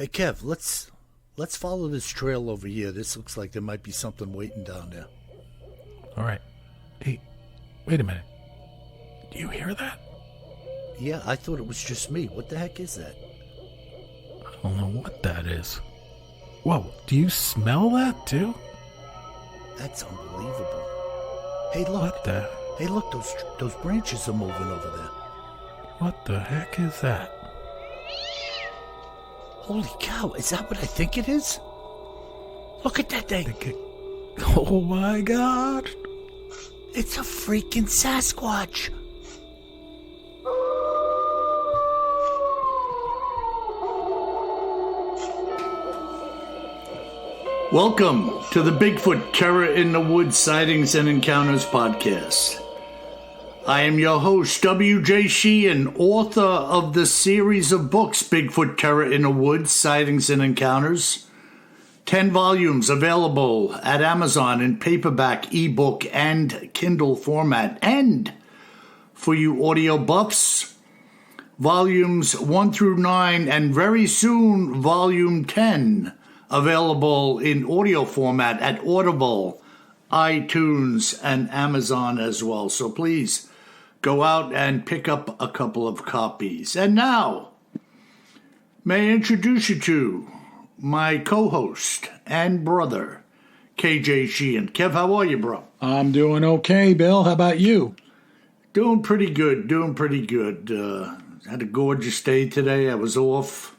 Hey Kev, let's follow this trail over here. This looks like there might be something waiting down there. All right. Hey, wait a minute. Do you hear that? Yeah, I thought it was just me. What the heck is that? I don't know what that is. Whoa, do you smell that too? That's unbelievable. Hey, look. What the? Hey, look, those branches are moving over there. What the heck is that? Holy cow, is that what I think it is? Look at that thing. Oh my God. It's a freaking Sasquatch. Welcome to the Bigfoot Terror in the Woods Sightings and Encounters podcast. I am your host, W.J. Sheehan, author of the series of books Bigfoot Terror in the Woods Sightings and Encounters. 10 volumes available at Amazon in paperback, ebook, and Kindle format. And for you audio buffs, volumes 1 through 9 and very soon volume 10 available in audio format at Audible, iTunes, and Amazon as well. So please go out and pick up a couple of copies. And now, may I introduce you to my co-host and brother, KJ Sheehan. Kev, how are you, bro? I'm doing okay, Bill. How about you? Doing pretty good. Had a gorgeous day today. I was off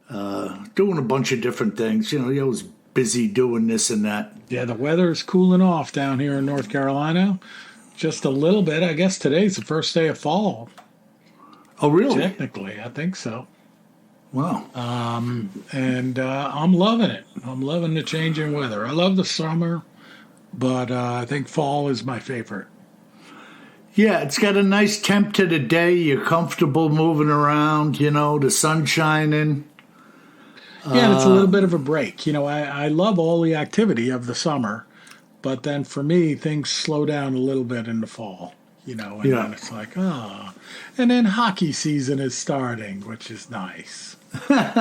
doing a bunch of different things. You know, I was busy doing this and that. Yeah, the weather is cooling off down here in North Carolina. Just a little bit. I guess today's the first day of fall. Oh, really? Technically, I think so. Wow. And I'm loving it. I'm loving the change in weather. I love the summer, but I think fall is my favorite. Yeah, it's got a nice temp to the day. You're comfortable moving around, you know, the sun shining. Yeah, and it's a little bit of a break. You know, I love all the activity of the summer, but then for me, things slow down a little bit in the fall, you know, and then it's like, And then hockey season is starting, which is nice. Going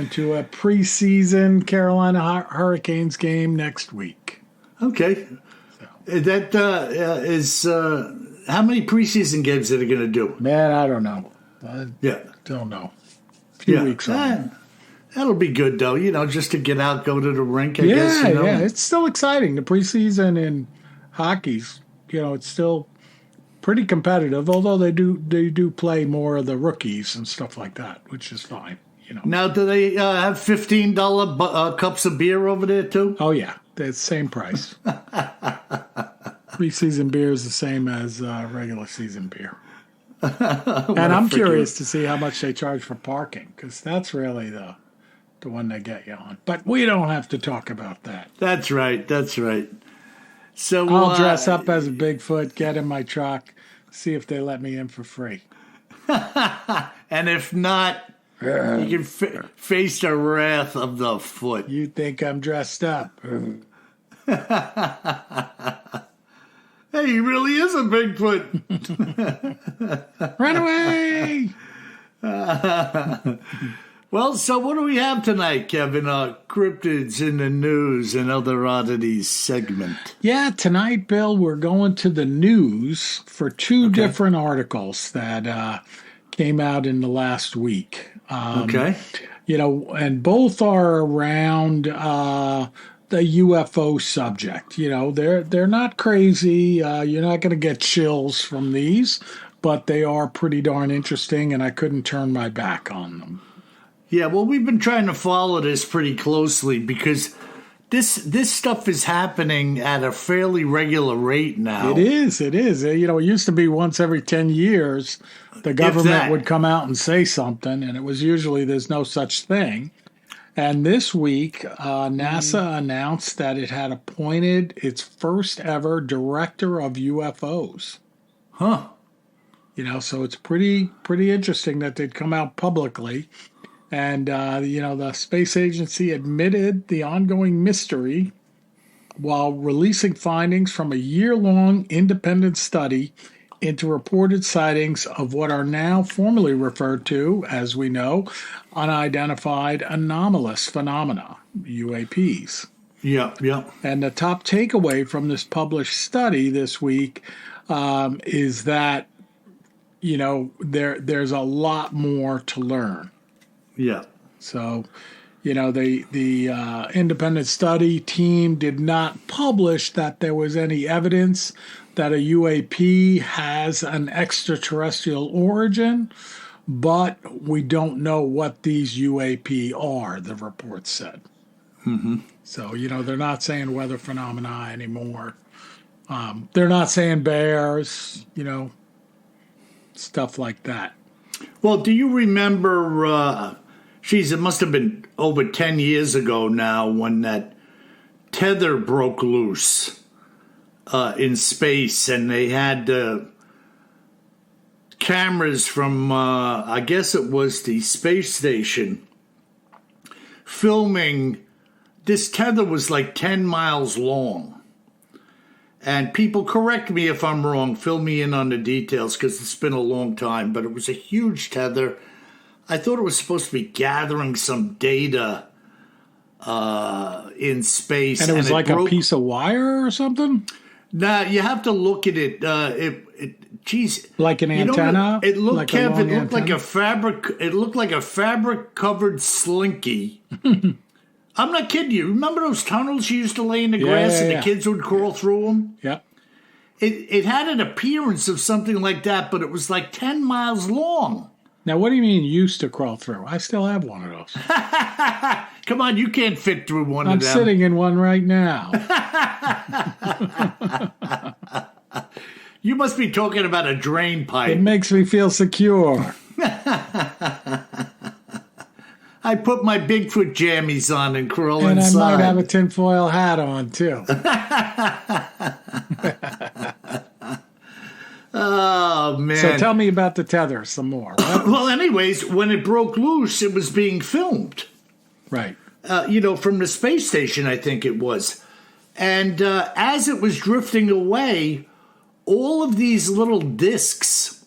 to a preseason Carolina Hurricanes game next week. Okay. So. That is how many preseason games are they going to do? Man, I don't know. Don't know. A few weeks on. That'll be good, though, you know, just to get out, go to the rink, I guess. You know? Yeah, it's still exciting. The preseason in hockey's, you know, it's still pretty competitive, although they do play more of the rookies and stuff like that, which is fine, you know. Now, do they have $15 cups of beer over there, too? Oh, yeah. It's the same price. Preseason beer is the same as regular season beer. And I'm curious to see how much they charge for parking, because that's really the one they get you on. But we don't have to talk about that. That's right. So I'll dress up as a Bigfoot, get in my truck, see if they let me in for free. And if not, you can face the wrath of the foot. You think I'm dressed up? Hey, he really is a Bigfoot. Run away! Well, so what do we have tonight, Kevin? Cryptids in the news and other oddities segment. Yeah, tonight, Bill, we're going to the news for two different articles that came out in the last week. You know, and both are around the UFO subject. You know, they're not crazy. You're not going to get chills from these, but they are pretty darn interesting, and I couldn't turn my back on them. Yeah, well, we've been trying to follow this pretty closely because this stuff is happening at a fairly regular rate now. It is. You know, it used to be once every 10 years the government would come out and say something, and it was usually there's no such thing. And this week, NASA announced that it had appointed its first ever director of UFOs. Huh. You know, so it's pretty interesting that they'd come out publicly. And, you know, the space agency admitted the ongoing mystery while releasing findings from a year-long independent study into reported sightings of what are now formally referred to, as we know, unidentified anomalous phenomena, UAPs. Yeah, yeah. And the top takeaway from this published study this week is that, there's a lot more to learn. Yeah. So, the independent study team did not publish that there was any evidence that a UAP has an extraterrestrial origin, but we don't know what these UAP are, the report said. Mm-hmm. So, they're not saying weather phenomena anymore. They're not saying bears, stuff like that. Well, do you remember, it must have been over 10 years ago now when that tether broke loose in space, and they had cameras from, I guess it was the space station, filming. This tether was like 10 miles long. And people, correct me if I'm wrong, fill me in on the details because it's been a long time, but it was a huge tether. I thought it was supposed to be gathering some data in space. And it was like a piece of wire or something? Nah, you have to look at it. Geez, like an antenna. It looked, like Kev. It looked like a fabric. It looked like a fabric-covered slinky. I'm not kidding you. Remember those tunnels you used to lay in the grass and the kids would crawl through them? Yeah. It had an appearance of something like that, but it was like 10 miles long. Now, what do you mean used to crawl through? I still have one of those. Come on, you can't fit through one of them. I'm sitting in one right now. You must be talking about a drain pipe. It makes me feel secure. I put my Bigfoot jammies on and crawl and inside. And I might have a tinfoil hat on, too. Oh, man. So tell me about the tether some more. Right? Well, anyways, when it broke loose, it was being filmed. Right. From the space station, I think it was. And as it was drifting away, all of these little discs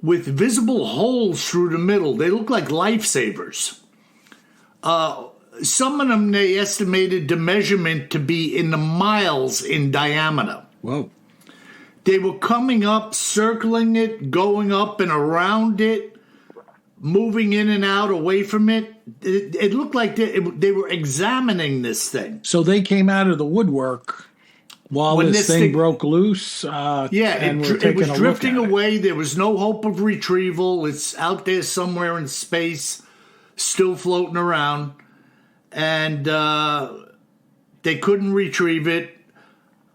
with visible holes through the middle, they look like lifesavers. Some of them, they estimated the measurement to be in the miles in diameter. Whoa. They were coming up, circling it, going up and around it, moving in and out away from it. It looked like they were examining this thing. So they came out of the woodwork while this thing broke loose. It was drifting away. There was no hope of retrieval. It's out there somewhere in space, still floating around. And they couldn't retrieve it.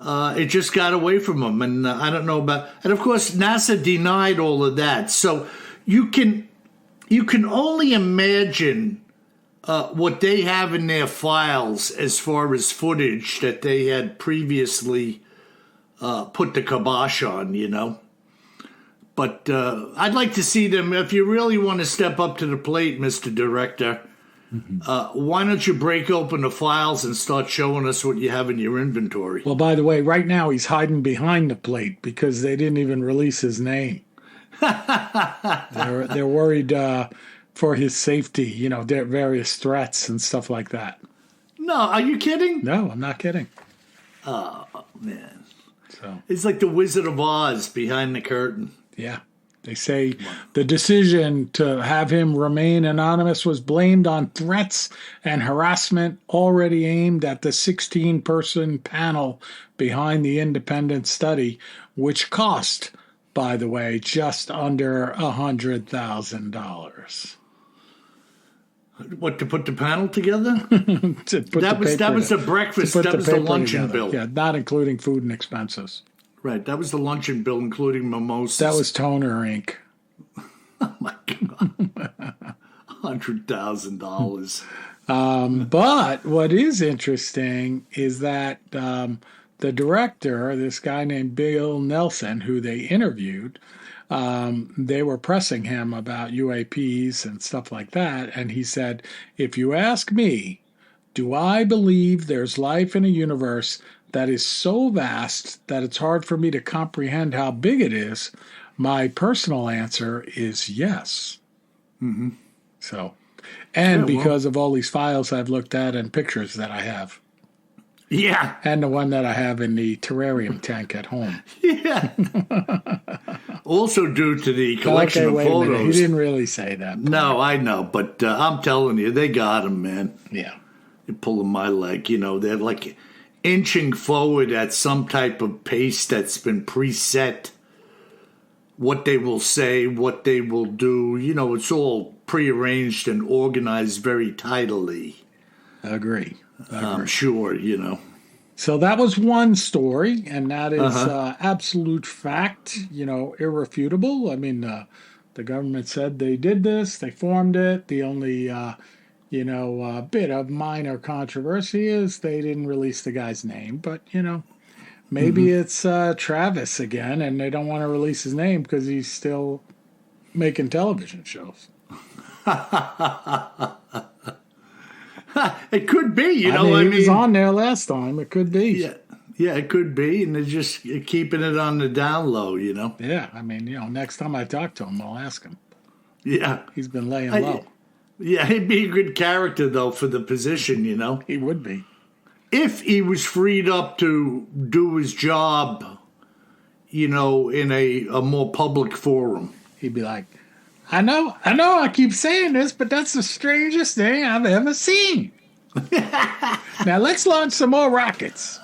It just got away from them. And I don't know about... And, of course, NASA denied all of that. So you can only imagine what they have in their files as far as footage that they had previously put the kibosh on, But I'd like to see them. If you really want to step up to the plate, Mr. Director, why don't you break open the files and start showing us what you have in your inventory? Well, by the way, right now he's hiding behind the plate because they didn't even release his name. They're worried for his safety, their various threats and stuff like that. No, are you kidding? No, I'm not kidding. Oh, man. So it's like the Wizard of Oz behind the curtain. Yeah. They say the decision to have him remain anonymous was blamed on threats and harassment already aimed at the 16-person panel behind the independent study, which cost, by the way, just under $100,000. What, to put the panel together? That was the breakfast. That was the luncheon bill. Yeah, not including food and expenses. Right, that was the luncheon bill, including mimosas. That was toner ink. Oh, my God. $100,000. But what is interesting is that the director, this guy named Bill Nelson, who they interviewed, they were pressing him about UAPs and stuff like that. And he said, if you ask me, do I believe there's life in a universe that is so vast that it's hard for me to comprehend how big it is, my personal answer is yes. Mm-hmm. So, and because of all these files I've looked at and pictures that I have. Yeah. And the one that I have in the terrarium tank at home. Yeah. Also due to the collection of photos. A minute. He didn't really say that. No, I know. But I'm telling you, they got him, man. Yeah. You're pulling my leg. You know, they're like inching forward at some type of pace that's been preset. What they will say, what they will do. You know, it's all prearranged and organized very tidily. Agree. I'm sure, you know. So that was one story, and that is absolute fact, you know, irrefutable. I mean, the government said they did this, they formed it. The only, bit of minor controversy is they didn't release the guy's name. But, you know, maybe it's Travis again, and they don't want to release his name because he's still making television shows. It could be, you know. He was on there last time. It could be. Yeah, it could be, and they're just keeping it on the down low, you know. Yeah, I mean, you know, next time I talk to him, I'll ask him. Yeah, he's been laying low. Yeah, he'd be a good character though for the position, you know. He would be if he was freed up to do his job, you know, in a more public forum. He'd be like, I know, I keep saying this, but that's the strangest thing I've ever seen. Now let's launch some more rockets.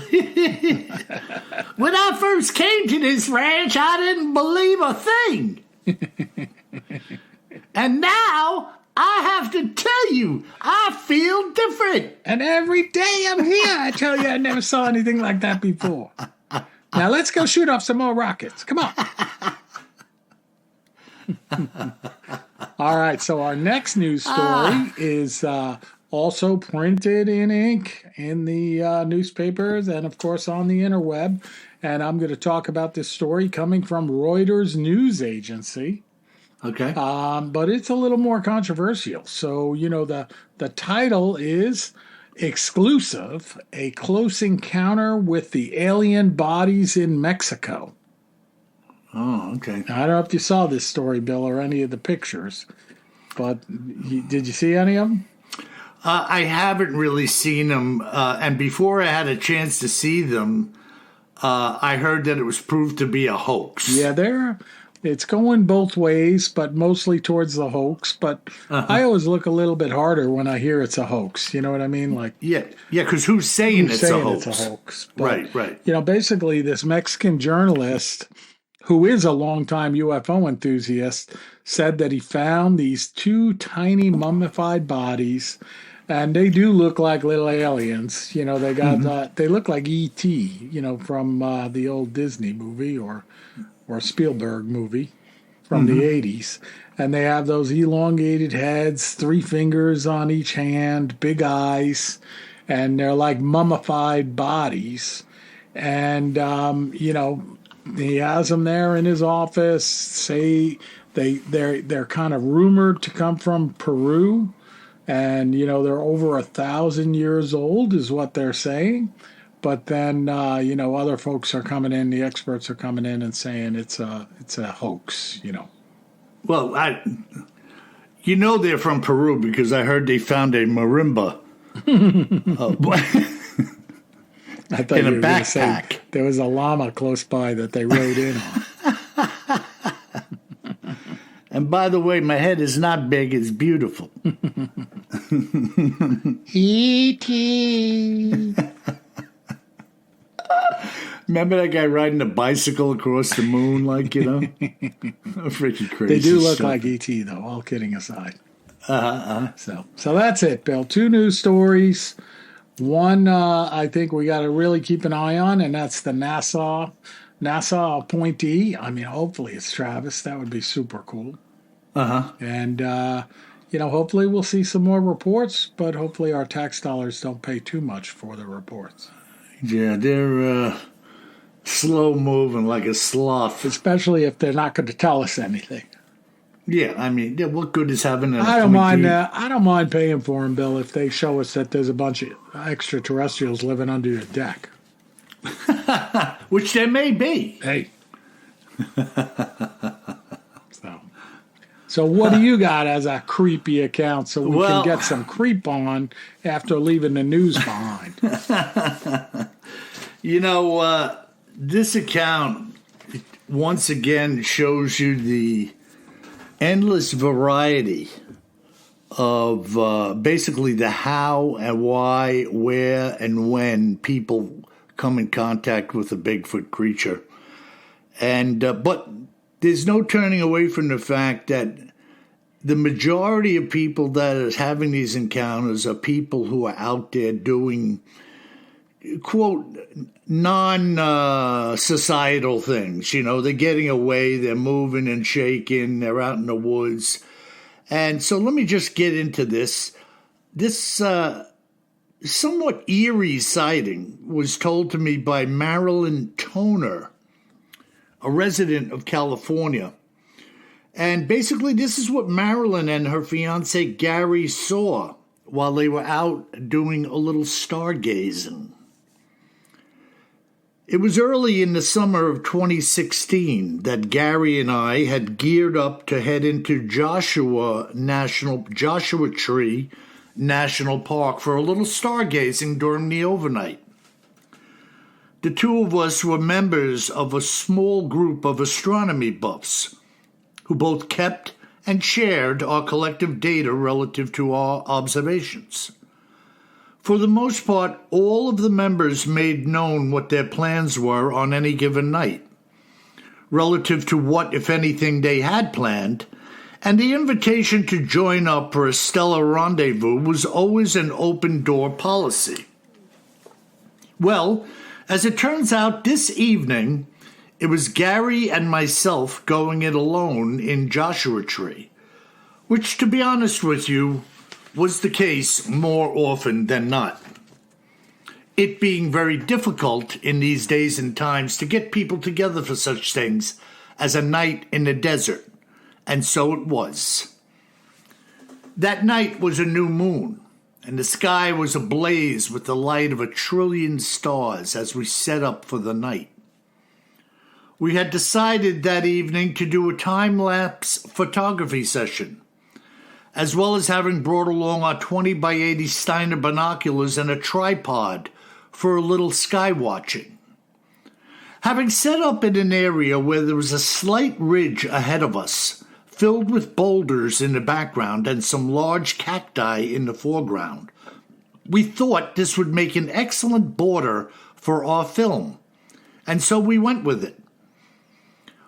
When I first came to this ranch, I didn't believe a thing. And now I have to tell you, I feel different. And every day I'm here, I tell you I never saw anything like that before. Now let's go shoot off some more rockets. Come on. All right, so our next news story is also printed in ink in the newspapers and, of course, on the interweb. And I'm going to talk about this story coming from Reuters News Agency. Okay. But it's a little more controversial. So, you know, the title is Exclusive, A Close Encounter with the Alien Bodies in Mexico. Oh, okay. I don't know if you saw this story, Bill, or any of the pictures, but did you see any of them? I haven't really seen them, and before I had a chance to see them, I heard that it was proved to be a hoax. Yeah, it's going both ways, but mostly towards the hoax. But I always look a little bit harder when I hear it's a hoax. You know what I mean? Like, yeah, because who's saying it's a hoax? It's a hoax. But, right. You know, basically, this Mexican journalist, who is a longtime UFO enthusiast, said that he found these two tiny mummified bodies, and they do look like little aliens. You know, they got they look like E.T., you know, from the old Disney movie or Spielberg movie from the 80s. And they have those elongated heads, 3 fingers on each hand, big eyes, and they're like mummified bodies. And, you know, he has them there in his office. Say they're kind of rumored to come from Peru, and you know they're over 1,000 years old, is what they're saying. But then you know other folks are coming in, the experts are coming in and saying it's a hoax. You know. Well, you know they're from Peru because I heard they found a marimba. I thought in you a were gonna backpack. say there was a llama close by that they rode in on. And by the way, my head is not big, it's beautiful. E.T. Remember that guy riding a bicycle across the moon, like, you know? Freaking crazy. They do look stuff. like E.T., though, all kidding aside. So that's it, Bill. 2 news stories. One, I think we got to really keep an eye on, and that's the NASA appointee. I mean, hopefully it's Travis. That would be super cool. And, you know, hopefully we'll see some more reports, but hopefully our tax dollars don't pay too much for the reports. Yeah, they're slow moving like a sloth. Especially if they're not going to tell us anything. Yeah, I mean, what good is having an I don't mind that. I don't mind paying for them, Bill, if they show us that there's a bunch of extraterrestrials living under your deck. Which there may be. Hey. So what do you got as a creepy account so we can get some creep on after leaving the news behind? This account once again shows you the endless variety of basically the how and why, where, and when people come in contact with a Bigfoot creature. And but there's no turning away from the fact that the majority of people that are having these encounters are people who are out there doing, quote, non-societal things. They're getting away, they're moving and shaking, they're out in the woods. And so let me just get into this. This somewhat eerie sighting was told to me by Marilyn Toner, a resident of California. And basically, this is what Marilyn and her fiance Gary saw while they were out doing a little stargazing. It was early in the summer of 2016 that Gary and I had geared up to head into Joshua Tree National Park for a little stargazing during the overnight. The two of us were members of a small group of astronomy buffs who both kept and shared our collective data relative to our observations. For the most part, all of the members made known what their plans were on any given night, relative to what, if anything, they had planned, and the invitation to join up for a stellar rendezvous was always an open-door policy. Well, as it turns out, this evening, it was Gary and myself going it alone in Joshua Tree, which, to be honest with you, was the case more often than not. It being very difficult in these days and times to get people together for such things as a night in the desert, and so it was. That night was a new moon, and the sky was ablaze with the light of 1 trillion stars as we set up for the night. We had decided that evening to do a time-lapse photography session, as well as having brought along our 20 by 80 Steiner binoculars and a tripod for a little sky watching. Having set up in an area where there was a slight ridge ahead of us, filled with boulders in the background and some large cacti in the foreground, we thought this would make an excellent border for our film, and so we went with it.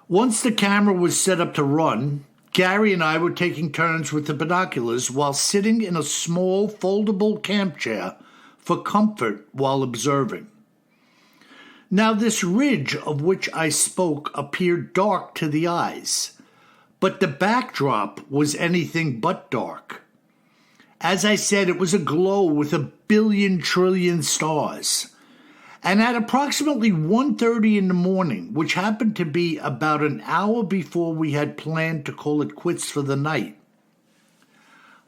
Once the camera was set up to run, Gary and I were taking turns with the binoculars while sitting in a small foldable camp chair for comfort while observing. Now, this ridge of which I spoke appeared dark to the eyes, but the backdrop was anything but dark. As I said, it was aglow with 1 billion trillion stars. And at approximately 1:30 in the morning, which happened to be about an hour before we had planned to call it quits for the night,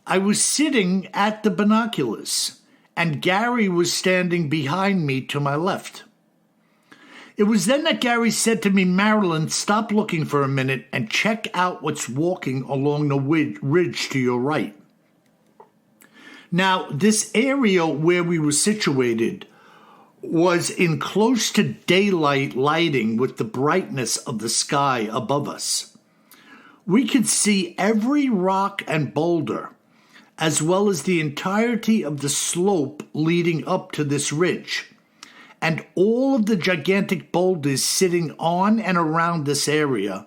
I was sitting at the binoculars, and Gary was standing behind me to my left. It was then that Gary said to me, "Marilyn, stop looking for a minute and check out what's walking along the ridge to your right." Now, this area where we were situated was in close to daylight lighting with the brightness of the sky above us. We could see every rock and boulder, as well as the entirety of the slope leading up to this ridge, and all of the gigantic boulders sitting on and around this area,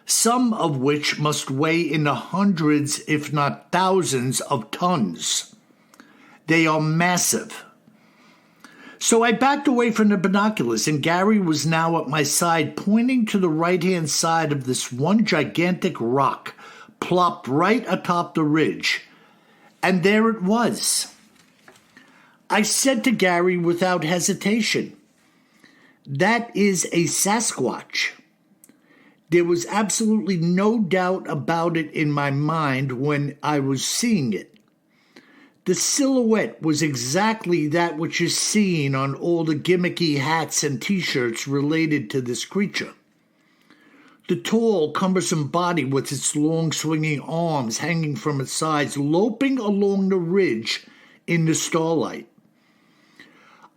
some of which must weigh in the hundreds, if not thousands, of tons. They are massive. So I backed away from the binoculars, and Gary was now at my side, pointing to the right-hand side of this one gigantic rock, plopped right atop the ridge. And there it was. I said to Gary without hesitation, "That is a Sasquatch." There was absolutely no doubt about it in my mind when I was seeing it. The silhouette was exactly that which is seen on all the gimmicky hats and t-shirts related to this creature. The tall, cumbersome body with its long swinging arms hanging from its sides, loping along the ridge in the starlight.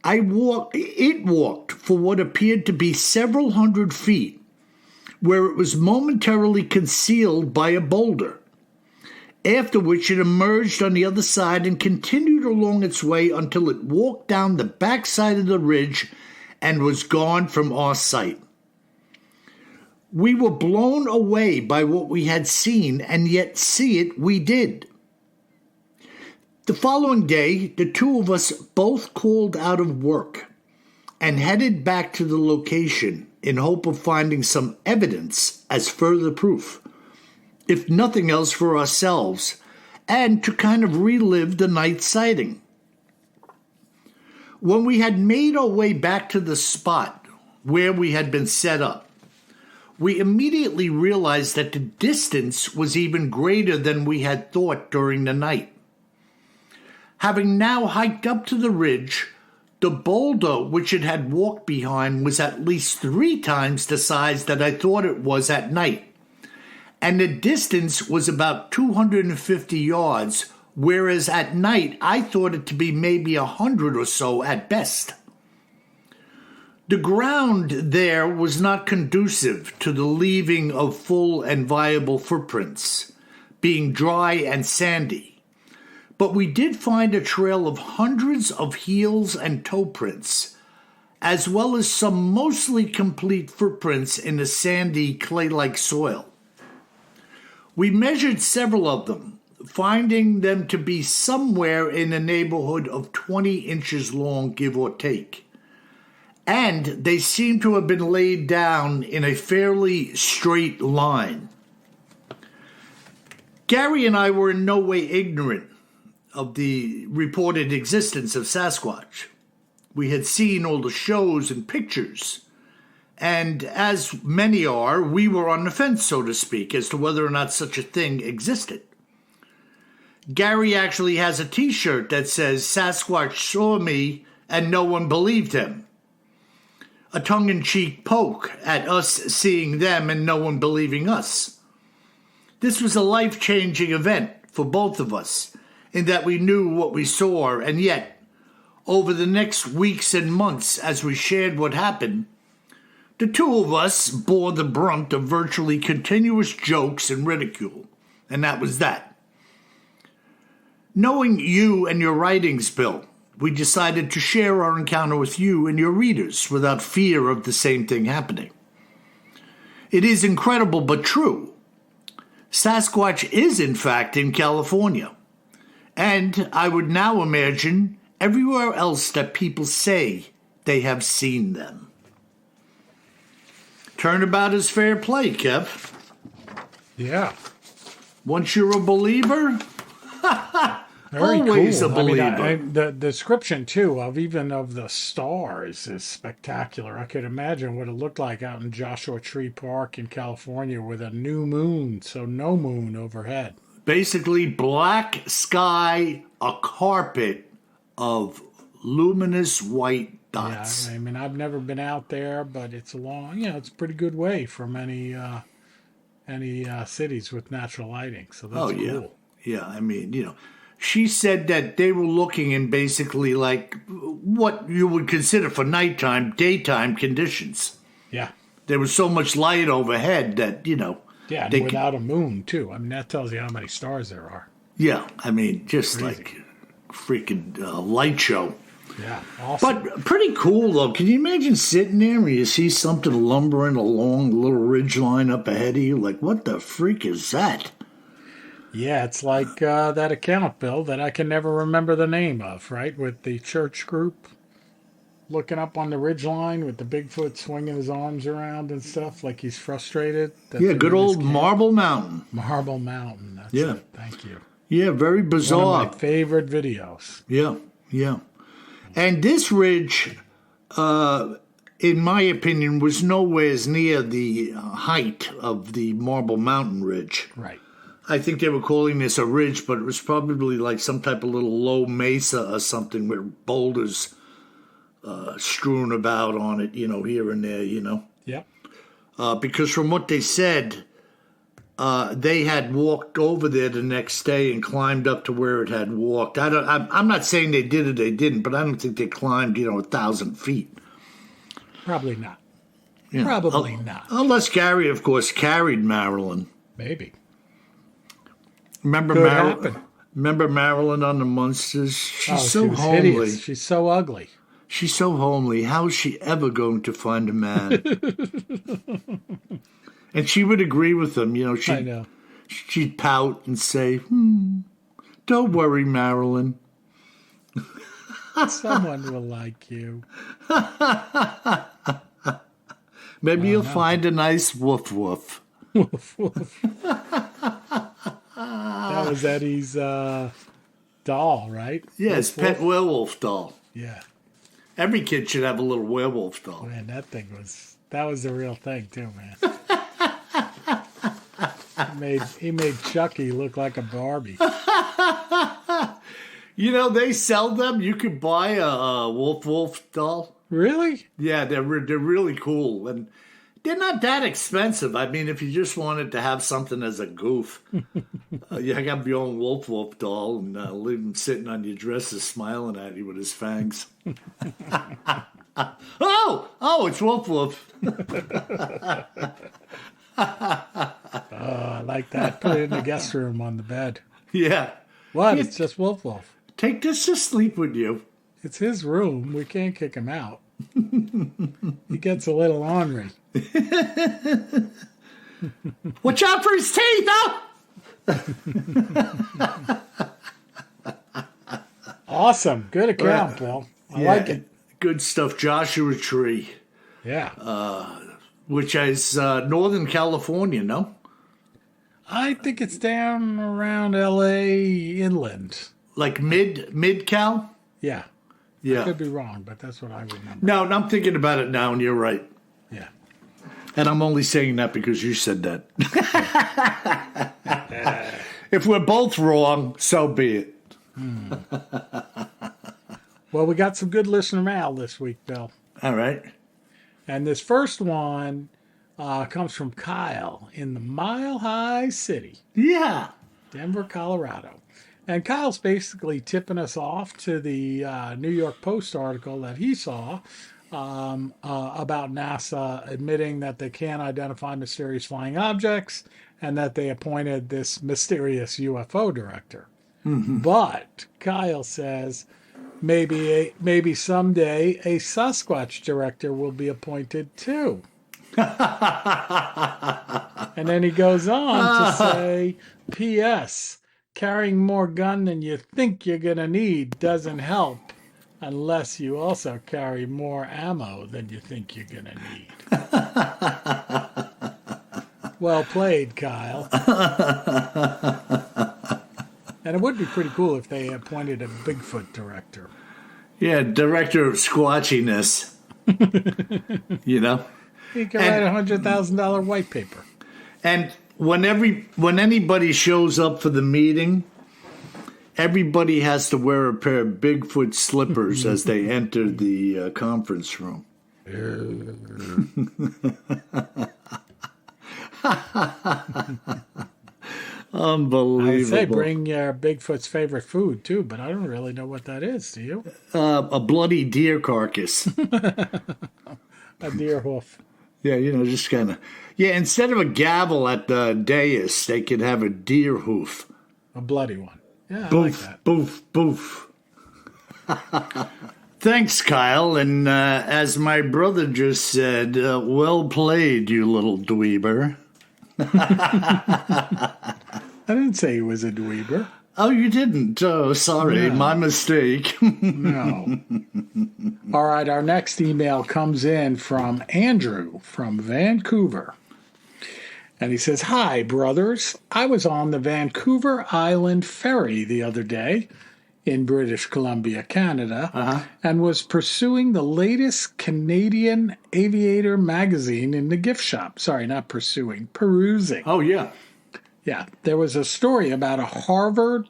It walked for what appeared to be several hundred feet, where it was momentarily concealed by a boulder, after which it emerged on the other side and continued along its way until it walked down the backside of the ridge and was gone from our sight. We were blown away by what we had seen, and yet see it we did. The following day, the two of us both called out of work and headed back to the location in hope of finding some evidence as further proof, if nothing else for ourselves, and to kind of relive the night sighting. When we had made our way back to the spot where we had been set up, we immediately realized that the distance was even greater than we had thought during the night. Having now hiked up to the ridge, the boulder which it had walked behind was at least 3 times the size that I thought it was at night, and the distance was about 250 yards, whereas at night I thought it to be maybe 100 or so at best. The ground there was not conducive to the leaving of full and viable footprints, being dry and sandy. But we did find a trail of hundreds of heels and toe prints, as well as some mostly complete footprints in the sandy, clay-like soil. We measured several of them, finding them to be somewhere in the neighborhood of 20 inches long, give or take. And they seem to have been laid down in a fairly straight line. Gary and I were in no way ignorant of the reported existence of Sasquatch. We had seen all the shows and pictures, and as many are, we were on the fence, so to speak, as to whether or not such a thing existed. Gary actually has a t-shirt that says, "Sasquatch saw me and no one believed him." A tongue-in-cheek poke at us seeing them and no one believing us. This was a life-changing event for both of us, in that we knew what we saw, and yet, over the next weeks and months as we shared what happened, the two of us bore the brunt of virtually continuous jokes and ridicule, and that was that. Knowing you and your writings, Bill, we decided to share our encounter with you and your readers without fear of the same thing happening. It is incredible but true. Sasquatch is, in fact, in California. And I would now imagine everywhere else that people say they have seen them. Turnabout is fair play, Kev. Yeah. Once you're a believer, Very always cool. a believer. I mean, the description, too, of the stars is spectacular. I could imagine what it looked like out in Joshua Tree Park in California with a new moon, so no moon overhead. Basically, black sky, a carpet of luminous white dots. Yeah, I mean, I've never been out there, but it's a long, it's a pretty good way from any cities with natural lighting. So that's cool. Yeah, I mean, she said that they were looking in basically like what you would consider for nighttime, daytime conditions. Yeah. There was so much light overhead that, Yeah, and without a moon, too. I mean, that tells you how many stars there are. Yeah, I mean, just Crazy. like freaking light show. Yeah, awesome. But pretty cool, though. Can you imagine sitting there and you see something lumbering along the little ridge line up ahead of you? Like, what the freak is that? Yeah, it's like that account, Bill, that I can never remember the name of, right? With the church group looking up on the ridge line with the Bigfoot swinging his arms around and stuff like he's frustrated. Yeah, good old Marble Mountain. Marble Mountain. That's it. Thank you. Yeah, very bizarre. One of my favorite videos. Yeah. And this ridge, in my opinion, was nowhere near the height of the Marble Mountain Ridge. Right. I think they were calling this a ridge, but it was probably like some type of little low mesa or something with boulders strewn about on it, here and there, Yeah. Because from what they said, they had walked over there the next day and climbed up to where it had walked. I'm not saying they did or they didn't, but I don't think they climbed, 1,000 feet. Probably not. Yeah. Probably not. Unless Gary, of course, carried Marilyn. Maybe. Remember Marilyn on the Monsters? She's so homely. Hideous. She's so ugly. She's so homely. How is she ever going to find a man? And she would agree with him. I know. She'd pout and say, don't worry, Marilyn. Someone will like you. Maybe you'll find a nice woof woof. Woof woof. That was Eddie's doll, right? Yeah, his pet werewolf doll. Yeah. Every kid should have a little werewolf doll. Man, that was the real thing too, man. He made Chucky look like a Barbie. They sell them. You could buy a wolf doll. Really? Yeah, they're really cool, and they're not that expensive. I mean, if you just wanted to have something as a goof, you have your own wolf doll and leave him sitting on your dresser smiling at you with his fangs. Oh, it's Wolf. I like that. Put it in the guest room on the bed. Yeah. What? It's just Wolf. Take this to sleep with you. It's his room. We can't kick him out. He gets a little ornery. Watch out for his teeth! Awesome. Good account, Bill. I like it. Good stuff. Joshua Tree. Yeah. Which is Northern California, no? I think it's down around L.A. inland. Like mid-Cal? Yeah. Yeah. I could be wrong, but that's what I remember. No, I'm thinking about it now, and you're right. Yeah. And I'm only saying that because you said that. If we're both wrong, so be it. Well, we got some good listener mail this week, Bill. All right. And this first one comes from Kyle in the Mile High City. Yeah. Denver, Colorado. And Kyle's basically tipping us off to the New York Post article that he saw about NASA admitting that they can't identify mysterious flying objects and that they appointed this mysterious UFO director. Mm-hmm. But Kyle says maybe someday a Sasquatch director will be appointed too. And then he goes on to say, P.S. Carrying more gun than you think you're going to need doesn't help unless you also carry more ammo than you think you're going to need. Well played, Kyle. And it would be pretty cool if they appointed a Bigfoot director. Yeah, director of squatchiness. He could write a $100,000 white paper. And when anybody shows up for the meeting, everybody has to wear a pair of Bigfoot slippers as they enter the conference room. Unbelievable. I say bring your Bigfoot's favorite food too, but I don't really know what that is. Do you? A bloody deer carcass. A deer hoof. Yeah, just kind of. Yeah, instead of a gavel at the dais, they could have a deer hoof. A bloody one. Yeah, boof, I like that. Boof, boof. Thanks, Kyle. And as my brother just said, well played, you little dweeber. I didn't say he was a dweeber. Oh, you didn't? Oh, sorry. No. My mistake. No. All right, our next email comes in from Andrew from Vancouver. And he says, Hi, brothers. I was on the Vancouver Island Ferry the other day in British Columbia, Canada, and was pursuing the latest Canadian Aviator magazine in the gift shop. Sorry, not pursuing, perusing. Oh, yeah. Yeah, there was a story about a Harvard.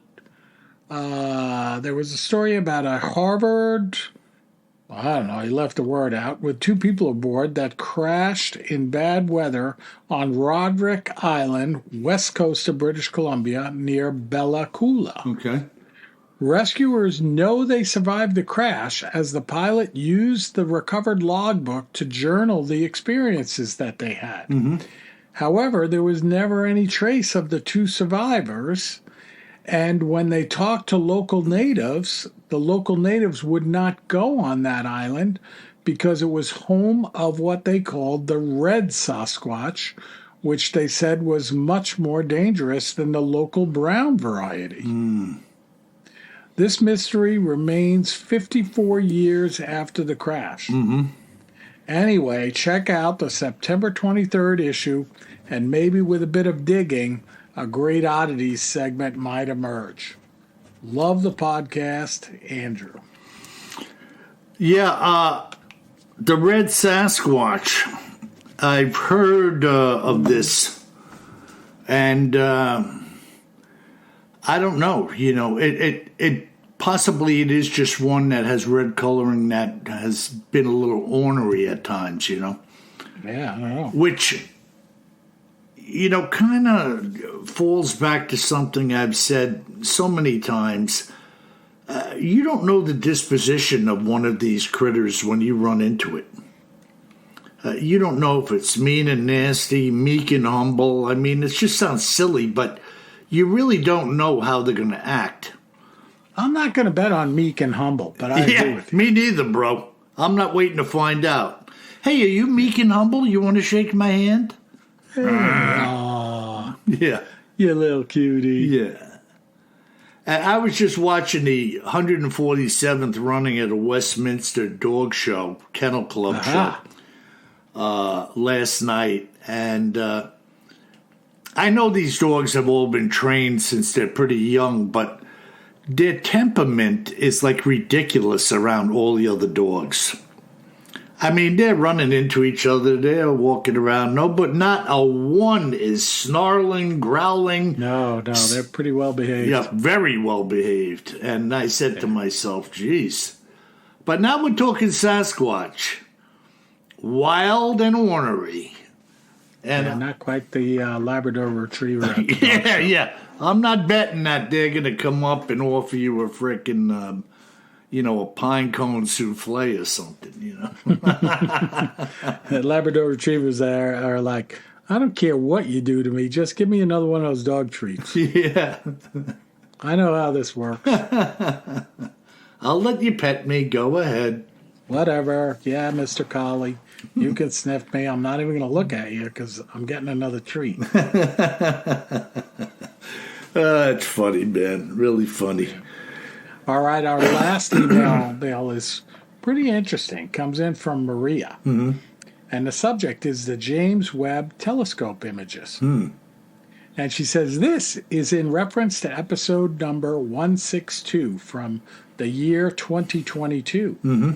I don't know, he left the word out, with 2 people aboard that crashed in bad weather on Roderick Island, west coast of British Columbia, near Bella Coola. Okay. Rescuers know they survived the crash as the pilot used the recovered logbook to journal the experiences that they had. Mm-hmm. However, there was never any trace of the 2 survivors. And when they talked to local natives, the local natives would not go on that island because it was home of what they called the red Sasquatch, which they said was much more dangerous than the local brown variety. This mystery remains 54 years after the crash. Mm-hmm. Anyway, check out the September 23rd issue, and maybe with a bit of digging, a great oddities segment might emerge. Love the podcast, Andrew. Yeah, the red Sasquatch. I've heard of this, and I don't know. You know, it possibly it is just one that has red coloring that has been a little ornery at times. You know. Yeah, I don't know. Which, you know, kind of falls back to something I've said so many times. You don't know the disposition of one of these critters when you run into it. You don't know if it's mean and nasty, meek and humble. I mean, it just sounds silly, but you really don't know how they're going to act. I'm not going to bet on meek and humble, but I agree with you. Me neither, bro. I'm not waiting to find out. Hey, are you meek and humble? You want to shake my hand? Aw, Yeah. you little cutie. Yeah. And I was just watching the 147th running at a Westminster dog show, Kennel Club show, last night. And I know these dogs have all been trained since they're pretty young, but their temperament is like ridiculous around all the other dogs. I mean, they're running into each other. They're walking around. No, but not a one is snarling, growling. No, they're pretty well behaved. Yeah, very well behaved. And I said to myself, geez. But now we're talking Sasquatch. Wild and ornery. And not quite the Labrador Retriever. yeah. I'm not betting that they're going to come up and offer you a frickin'... a pine cone souffle or something, The Labrador Retrievers there are like, I don't care what you do to me, just give me another one of those dog treats. Yeah. I know how this works. I'll let you pet me. Go ahead. Whatever. Yeah, Mr. Collie. You can sniff me. I'm not even going to look at you because I'm getting another treat. It's funny, man. Really funny. All right, our last email is pretty interesting. Comes in from Maria. Mm-hmm. And the subject is the James Webb Telescope images. Mm. And she says this is in reference to episode number 162 from the year 2022. Mm-hmm.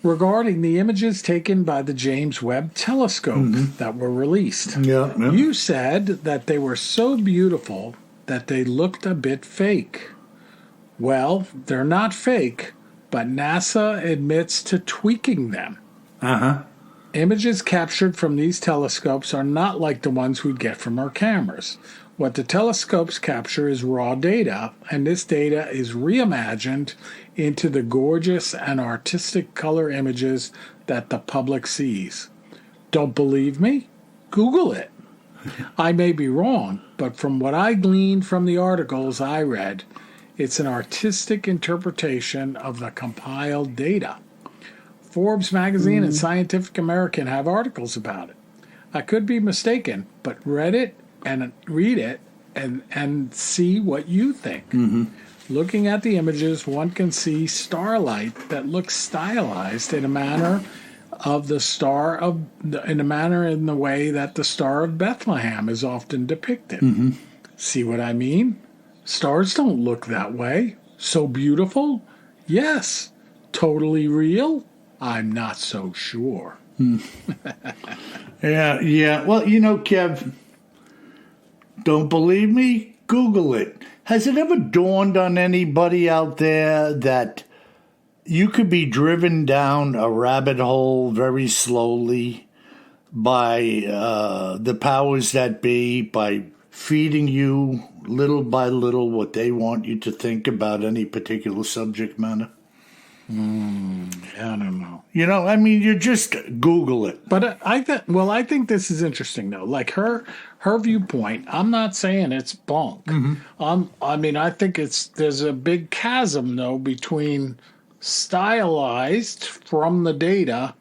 Regarding the images taken by the James Webb Telescope that were released. Yeah. You said that they were so beautiful that they looked a bit fake. Well, they're not fake, but NASA admits to tweaking them. Uh-huh. Images captured from these telescopes are not like the ones we get from our cameras. What the telescopes capture is raw data, and this data is reimagined into the gorgeous and artistic color images that the public sees. Don't believe me? Google it. I may be wrong, but from what I gleaned from the articles I read, it's an artistic interpretation of the compiled data. Forbes magazine and Scientific American have articles about it. I could be mistaken, but read it and see what you think. Mm-hmm. Looking at the images, one can see starlight that looks stylized in a manner in the way that the Star of Bethlehem is often depicted. Mm-hmm. See what I mean? Stars don't look that way. So beautiful? Yes. Totally real? I'm not so sure. Yeah. Well, Kev, Don't believe me? Google it. Has it ever dawned on anybody out there that you could be driven down a rabbit hole very slowly by the powers that be, by feeding you little by little what they want you to think about any particular subject matter? I don't know. You just Google it. But I think this is interesting though. Like her viewpoint. I'm not saying it's bunk. I think there's a big chasm though between stylized from the data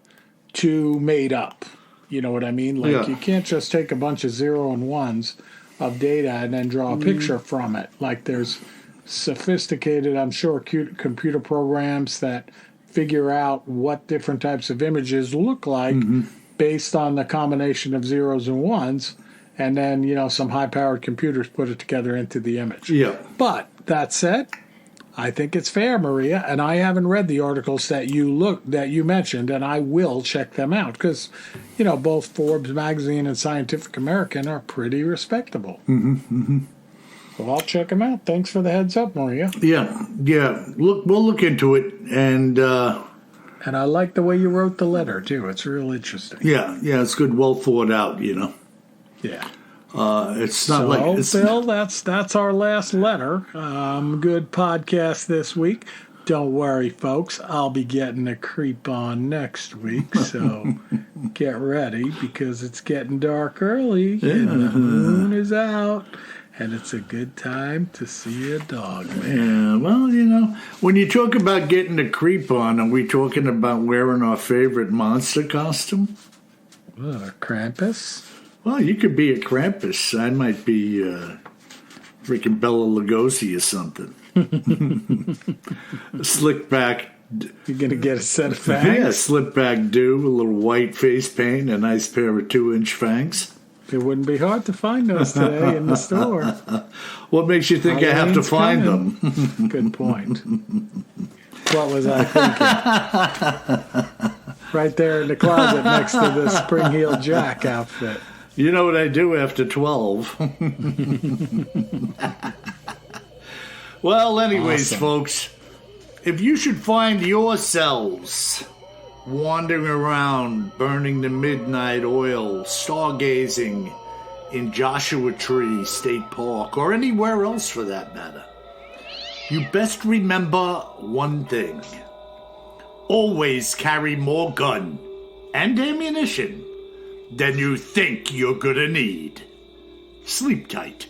to made up. You know what I mean? Like you can't just take a bunch of 0 and 1s of data and then draw a picture from it. Like there's sophisticated, I'm sure, computer programs that figure out what different types of images look like based on the combination of 0s and 1s, and then some high-powered computers put it together into the image. Yeah. But that said, I think it's fair, Maria, and I haven't read the articles that you mentioned, and I will check them out because, both Forbes magazine and Scientific American are pretty respectable. So I'll check them out. Thanks for the heads up, Maria. Yeah. We'll look into it, and I like the way you wrote the letter too. It's real interesting. Yeah, it's good, well thought out. Yeah. It's not like it's Bill. That's our last letter. Good podcast this week. Don't worry, folks. I'll be getting a creep on next week, so get ready because it's getting dark early and the moon is out. And it's a good time to see a dog, man. Yeah, well, when you talk about getting a creep on, are we talking about wearing our favorite monster costume? Krampus? Well, you could be a Krampus. I might be freaking Bela Lugosi or something. Slick back. You're going to get a set of fangs? Yeah, slick back do, a little white face paint, a nice pair of 2-inch fangs. It wouldn't be hard to find those today in the store. What makes you think I have to find them? Good point. What was I thinking? Right there in the closet next to the Spring-Heeled Jack outfit. You know what I do after 12. Well, anyways, awesome. Folks, if you should find yourselves wandering around, burning the midnight oil, stargazing in Joshua Tree State Park, or anywhere else for that matter, you best remember one thing. Always carry more gun and ammunition than you think you're gonna need. Sleep tight.